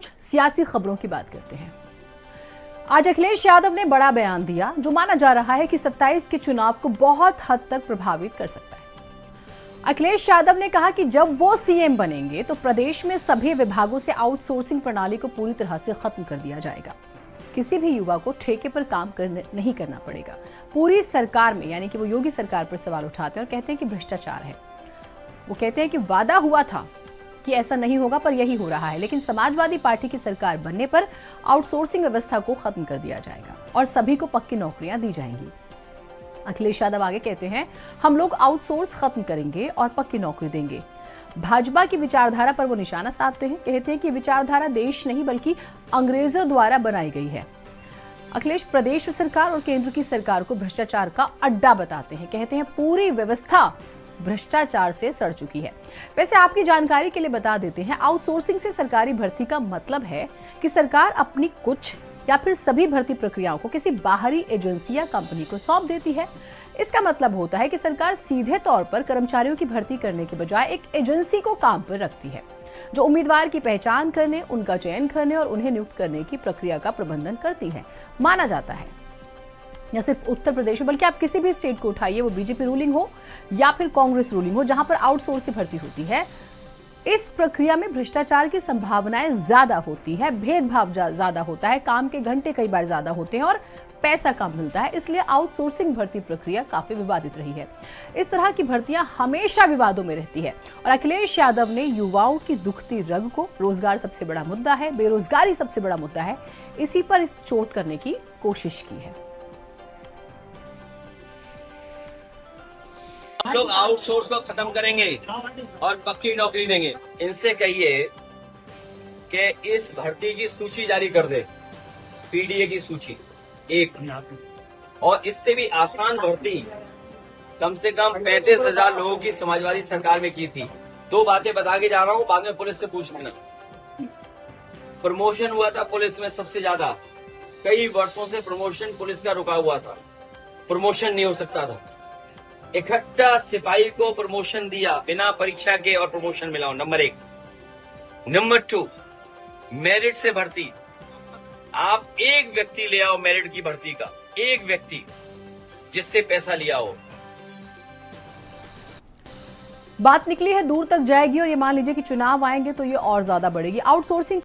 कुछ सियासी खबरों की बात करते हैं। आज अखिलेश यादव ने बड़ा बयान दिया जो माना जा रहा है कि 27 के चुनाव को बहुत हद तक प्रभावित कर सकता है। अखिलेश यादव ने कहा कि जब वो सीएम बनेंगे तो प्रदेश में सभी विभागों से आउटसोर्सिंग प्रणाली को पूरी तरह से खत्म कर दिया जाएगा। किसी भी युवा को ठेके पर काम नहीं करना पड़ेगा। पूरी सरकार में, यानी कि वो योगी सरकार पर सवाल उठाते हैं और कहते हैं कि भ्रष्टाचार है। वो कहते हैं कि वादा हुआ था कि ऐसा नहीं होगा पर यही हो रहा है, लेकिन समाजवादी पार्टी की सरकार बनने पर आउटसोर्सिंग व्यवस्था को खत्म कर दिया जाएगा और सभी को पक्की नौकरियां दी जाएंगी। अखिलेश यादव आगे कहते हैं, हम लोग आउटसोर्स खत्म करेंगे और पक्की नौकरी देंगे। भाजपा की विचारधारा पर वो निशाना साधते हैं, कहते हैं कि विचारधारा देश नहीं बल्कि अंग्रेजों द्वारा बनाई गई है। अखिलेश प्रदेश सरकार और केंद्र की सरकार को भ्रष्टाचार का अड्डा बताते हैं, कहते हैं पूरी व्यवस्था भ्रष्टाचार से सड़ चुकी है। वैसे आपकी जानकारी के लिए बता देते हैं, आउटसोर्सिंग से सरकारी भर्ती का मतलब है कि सरकार अपनी कुछ या फिर सभी भर्ती प्रक्रियाओं को किसी बाहरी एजेंसी या कंपनी को सौंप देती है। इसका मतलब होता है कि सरकार सीधे तौर पर कर्मचारियों की भर्ती करने के बजाय एक एजेंसी को काम पर रखती है जो उम्मीदवार की पहचान करने, उनका चयन करने और उन्हें नियुक्त करने की प्रक्रिया का प्रबंधन करती है। माना जाता है न सिर्फ उत्तर प्रदेश में बल्कि आप किसी भी स्टेट को उठाइए, वो बीजेपी रूलिंग हो या फिर कांग्रेस रूलिंग हो, जहां पर आउटसोर्स से भर्ती होती है, इस प्रक्रिया में भ्रष्टाचार की संभावनाएं ज्यादा होती है, भेदभाव ज्यादा होता है, काम के घंटे कई बार ज्यादा होते हैं और पैसा कम मिलता है। इसलिए आउटसोर्सिंग भर्ती प्रक्रिया काफी विवादित रही है। इस तरह की भर्तियां हमेशा विवादों में रहती है और अखिलेश यादव ने युवाओं की दुखती रग को, रोजगार सबसे बड़ा मुद्दा है, बेरोजगारी सबसे बड़ा मुद्दा है, इसी पर इस चोट करने की कोशिश की है। हम लोग आउटसोर्स को खत्म करेंगे और पक्की नौकरी देंगे। इनसे कहिए कि इस भर्ती की सूची जारी कर दे, पीडीए की सूची एक, और इससे भी आसान भर्ती कम से कम 35,000 लोगों की समाजवादी सरकार में की थी। दो बातें बता के जा रहा हूँ, बाद में पुलिस से पूछ लेना। प्रमोशन हुआ था पुलिस में सबसे ज्यादा, कई वर्षों से प्रमोशन पुलिस का रुका हुआ था, प्रमोशन नहीं हो सकता था। इकट्ठा सिपाही को प्रमोशन दिया बिना परीक्षा के और प्रमोशन मिला हो, नंबर 1। नंबर 2, मेरिट से भर्ती। आप एक व्यक्ति ले आओ मेरिट की भर्ती का, एक व्यक्ति जिससे पैसा लिया हो। बात निकली है दूर तक जाएगी और ये मान लीजिए कि चुनाव आएंगे तो ये और ज्यादा बढ़ेगी। आउटसोर्सिंग